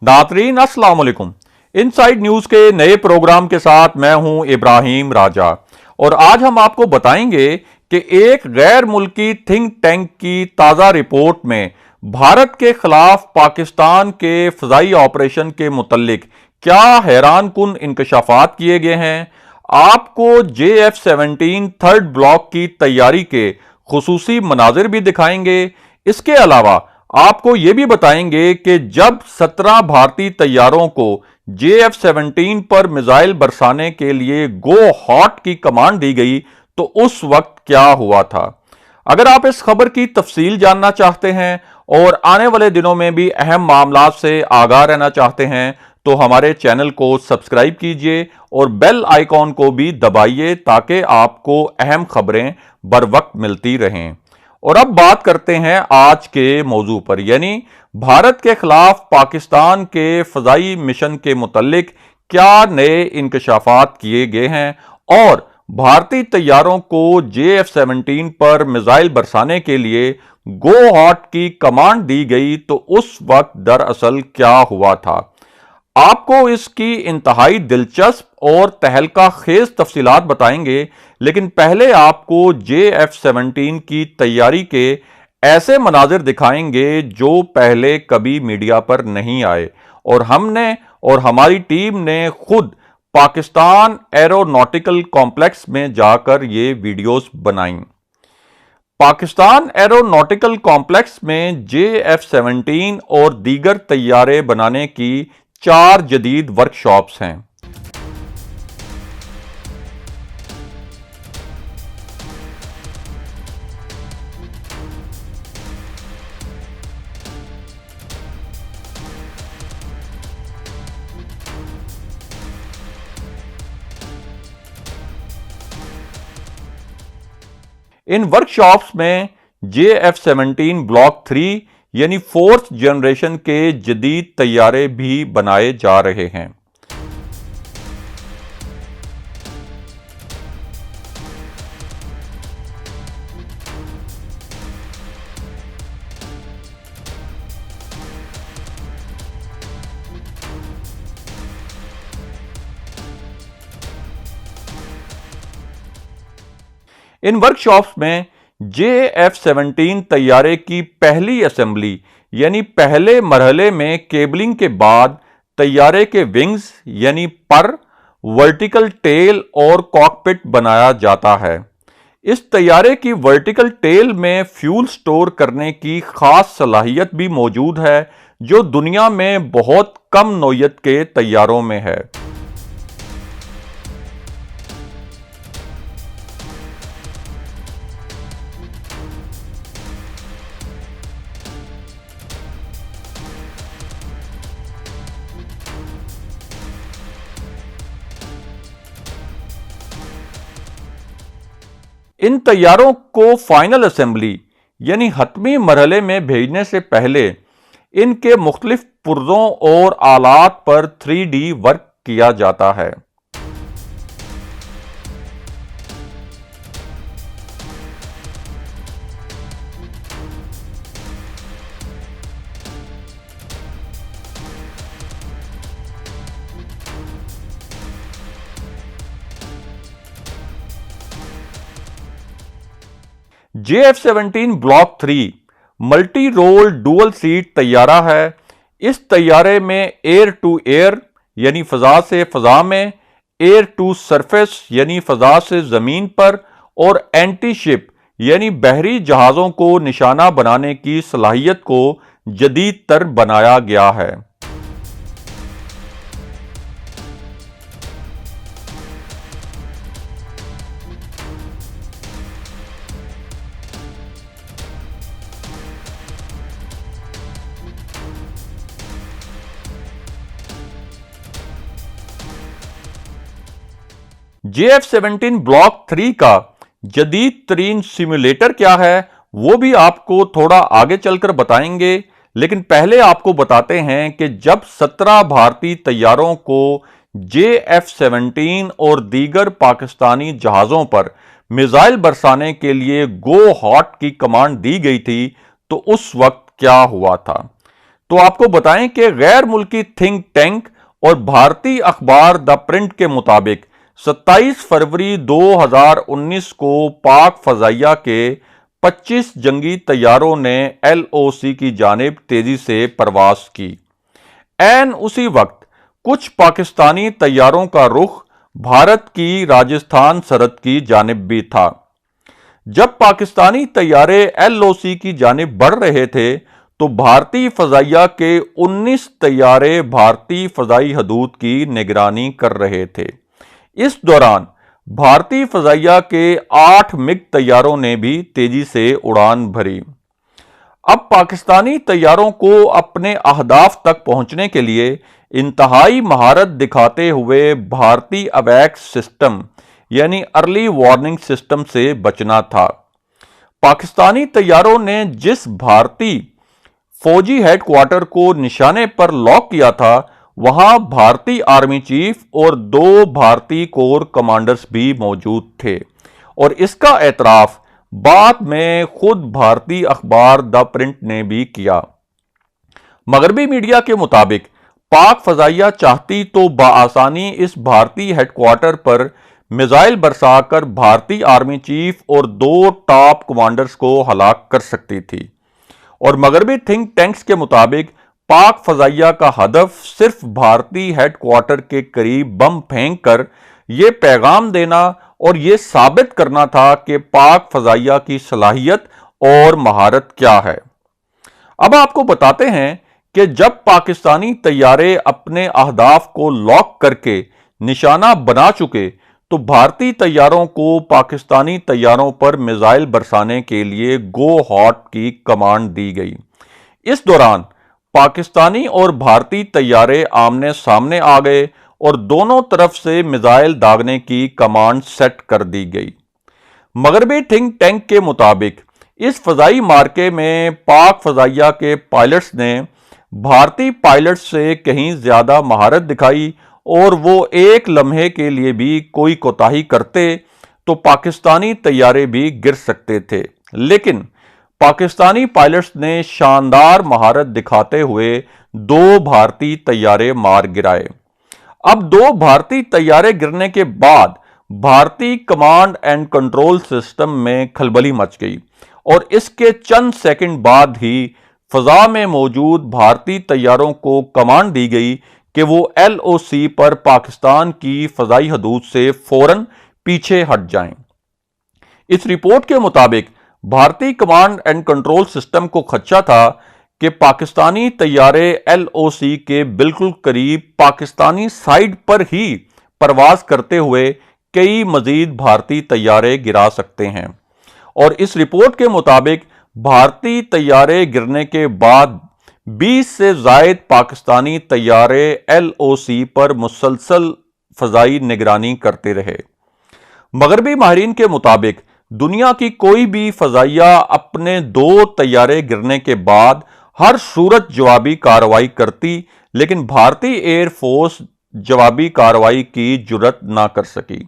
नाज़रीन अस्सलाम वालेकुम। इनसाइड न्यूज़ के नए प्रोग्राम के साथ मैं हूं इब्राहिम राजा और आज हम आपको बताएंगे कि एक गैर मुल्की थिंक टैंक की ताज़ा रिपोर्ट में भारत के खिलाफ पाकिस्तान के फ़ज़ाई ऑपरेशन के मुतल्लिक क्या हैरान कुन इंकशाफात किए गए हैं। आपको JF-17 थर्ड ब्लॉक की तैयारी के खुसूसी मनाजिर भी दिखाएंगे। इसके अलावा आपको यह भी बताएंगे कि जब 17 भारतीय तैयारों को JF-17 पर मिसाइल बरसाने के लिए गो हॉट की कमांड दी गई तो उस वक्त क्या हुआ था। अगर आप इस खबर की तफसील जानना चाहते हैं और आने वाले दिनों में भी अहम मामलात से आगाह रहना चाहते हैं तो हमारे चैनल को सब्सक्राइब कीजिए और बेल आइकॉन को भी दबाइए ताकि आपको अहम खबरें बर वक्त मिलती रहें। और अब बात करते हैं आज के मौजू पर, यानी भारत के खिलाफ पाकिस्तान के फ़ज़ाई मिशन के मुतल्लिक क्या नए इंकशाफात किए गए हैं और भारतीय तैयारों को JF-17 पर मिसाइल बरसाने के लिए गो हॉट की कमांड दी गई तो उस वक्त दरअसल क्या हुआ था। आपको इसकी इंतहाई दिलचस्प और तहलका खेज तफसीलात बताएंगे, लेकिन पहले आपको JF-17 की तैयारी के ऐसे मनाजिर दिखाएंगे जो पहले कभी मीडिया पर नहीं आए और हमने और हमारी टीम ने खुद पाकिस्तान एरोनॉटिकल कॉम्प्लेक्स में जाकर ये वीडियोस बनाई। पाकिस्तान एरोनॉटिकल कॉम्प्लेक्स में JF-17 और दीगर तैयारे बनाने की 4 जदीद वर्कशॉप्स हैं। इन वर्कशॉप्स में JF-17 ब्लॉक 3 यानी फोर्थ जनरेशन के जदीद तैयारे भी बनाए जा रहे हैं। इन वर्कशॉप्स में JF-17 तैयारे की पहली असेंबली यानी पहले मरहले में केबलिंग के बाद तैयारे के विंग्स यानी पर, वर्टिकल टेल और कॉकपिट बनाया जाता है। इस तैयारे की वर्टिकल टेल में फ्यूल स्टोर करने की खास सलाहियत भी मौजूद है जो दुनिया में बहुत कम नौयत के तैयारों में है। इन तैयारों को फाइनल असेंबली यानी हतमी मरहले में भेजने से पहले इनके मुख्तलिफ पुर्जों और आलात पर 3D वर्क किया जाता है। JF-17 block 3 multi role dual seat तैयारा है। इस तैयारे में एयर टू एयर यानी फजा से फजा में, एयर टू सरफेस यानी फजा से जमीन पर और एंटी शिप यानी बहरी जहाजों को निशाना बनाने की सलाहियत को जदीद तर बनाया गया है। JF-17 ब्लॉक 3 का जदीद तरीन सिमुलेटर क्या है वो भी आपको थोड़ा आगे चलकर बताएंगे, लेकिन पहले आपको बताते हैं कि जब 17 भारतीय तैयारों को JF-17 और दीगर पाकिस्तानी जहाज़ों पर मिसाइल बरसाने के लिए गो हॉट की कमांड दी गई थी तो उस वक्त क्या हुआ था। तो आपको बताएं कि गैर मुल्की थिंक टैंक और भारतीय अखबार द प्रिंट के मुताबिक 27 फरवरी 2019 को पाक फजाइया के 25 जंगी तैयारों ने LOC की जानिब तेजी से परवाज की। ऐन उसी वक्त कुछ पाकिस्तानी तैयारों का रुख भारत की राजस्थान सरहद की जानिब भी था। जब पाकिस्तानी तैयारे LOC की जानिब बढ़ रहे थे तो भारतीय फजाइया के 19 तैयारे भारतीय फजाई हदूद की निगरानी कर रहे थे। इस दौरान भारतीय फजाइया के 8 मिग तैयारों ने भी तेजी से उड़ान भरी। अब पाकिस्तानी तैयारों को अपने अहदाफ तक पहुंचने के लिए इंतहाई महारत दिखाते हुए भारतीय अवैक्स सिस्टम यानी अर्ली वार्निंग सिस्टम से बचना था। पाकिस्तानी तैयारों ने जिस भारतीय फौजी हेडक्वार्टर को निशाने पर लॉक किया था वहां भारतीय आर्मी चीफ और 2 भारतीय कोर कमांडर्स भी मौजूद थे और इसका एतराफ बाद में खुद भारतीय अखबार द प्रिंट ने भी किया। मगरबी मीडिया के मुताबिक पाक फजाइया चाहती तो बआसानी इस भारतीय हेडक्वार्टर पर मिसाइल बरसाकर भारतीय आर्मी चीफ और 2 टॉप कमांडर्स को हलाक कर सकती थी और मगरबी थिंक टैंक्स के मुताबिक पाक फजाइया का हदफ सिर्फ भारतीय हेडक्वार्टर के करीब बम फेंक कर यह पैगाम देना और यह साबित करना था कि पाक फजाइया की सलाहियत और महारत क्या है। अब आपको बताते हैं कि जब पाकिस्तानी तैयारे अपने अहदाफ को लॉक करके निशाना बना चुके तो भारतीय तैयारों को पाकिस्तानी तैयारों पर मिसाइल बरसाने के लिए गो हॉट की कमांड दी गई। इस दौरान पाकिस्तानी और भारतीय तैयारे आमने सामने आ गए और दोनों तरफ से मिसाइल दागने की कमांड सेट कर दी गई। मगरबी थिंक टैंक के मुताबिक इस फजाई मार्के में पाक फजाइया के पायलट्स ने भारतीय पायलट्स से कहीं ज्यादा महारत दिखाई और वो एक लम्हे के लिए भी कोई कोताही करते तो पाकिस्तानी तैयारे भी गिर सकते थे, लेकिन पाकिस्तानी पायलट्स ने शानदार महारत दिखाते हुए 2 भारतीय तैयारे मार गिराए। अब 2 भारतीय तैयारे गिरने के बाद भारतीय कमांड एंड कंट्रोल सिस्टम में खलबली मच गई और इसके चंद सेकंड बाद ही फजा में मौजूद भारतीय तैयारों को कमांड दी गई कि वो LOC पर पाकिस्तान की फजाई हदूद से फौरन पीछे हट जाएं। इस रिपोर्ट के मुताबिक भारतीय कमांड एंड कंट्रोल सिस्टम को खदशा था कि पाकिस्तानी तैयारे LOC के बिल्कुल करीब पाकिस्तानी साइड पर ही परवाज करते हुए कई मजीद भारतीय तैयारे गिरा सकते हैं और इस रिपोर्ट के मुताबिक भारतीय तैयारे गिरने के बाद 20 से जायद पाकिस्तानी तैयारे LOC पर मुसलसल फजाई निगरानी करते रहे। मगरबी माहिरीन के मुताबिक दुनिया की कोई भी फजाइया अपने 2 तैयारे गिरने के बाद हर सूरत जवाबी कार्रवाई करती, लेकिन भारतीय एयरफोर्स जवाबी कार्रवाई की जुर्रत ना कर सकी।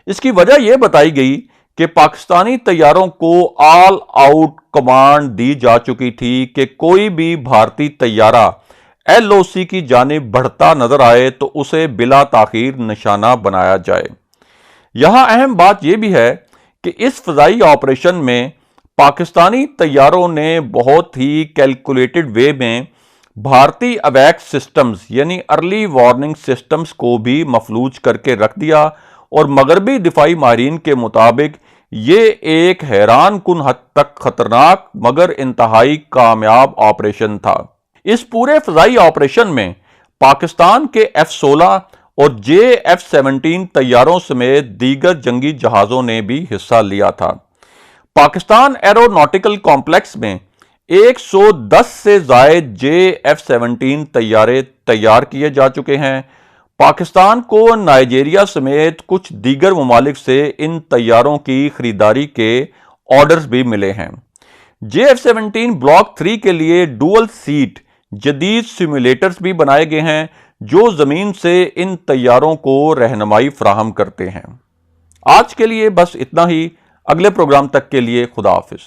इसकी वजह यह बताई गई कि पाकिस्तानी तैयारों को ऑल आउट कमांड दी जा चुकी थी कि कोई भी भारतीय तैयारा LOC की जानिब बढ़ता नजर आए तो उसे बिला ताखीर निशाना बनाया जाए। यहां अहम बात यह भी है कि इस फजाई ऑपरेशन में पाकिस्तानी तैयारों ने बहुत ही कैलकुलेटेड वे में भारतीय अवैक्स सिस्टम्स यानी अर्ली वार्निंग सिस्टम्स को भी मफलूज करके रख दिया और मगरबी दिफाई माहिरीन के मुताबिक ये एक हैरान कुन हद तक खतरनाक मगर इंतहाई कामयाब ऑपरेशन था। इस पूरे फजाई ऑपरेशन में पाकिस्तान के F-16 और JF-17 तैयारों समेत दीगर जंगी जहाजों ने भी हिस्सा लिया था। पाकिस्तान एरोनॉटिकल कॉम्प्लेक्स में 110 से जायद JF-17 तैयारे तैयार किए जा चुके हैं। पाकिस्तान को नाइजीरिया समेत कुछ दीगर ममालिक से इन तैयारों की खरीदारी के ऑर्डर्स भी मिले हैं। JF-17 ब्लॉक 3 के लिए डुअल सीट जदीद सिमुलेटर्स भी बनाए गए हैं जो जमीन से इन तैयारों को रहनुमाई फराहम करते हैं। आज के लिए बस इतना ही। अगले प्रोग्राम तक के लिए खुदा हाफिज।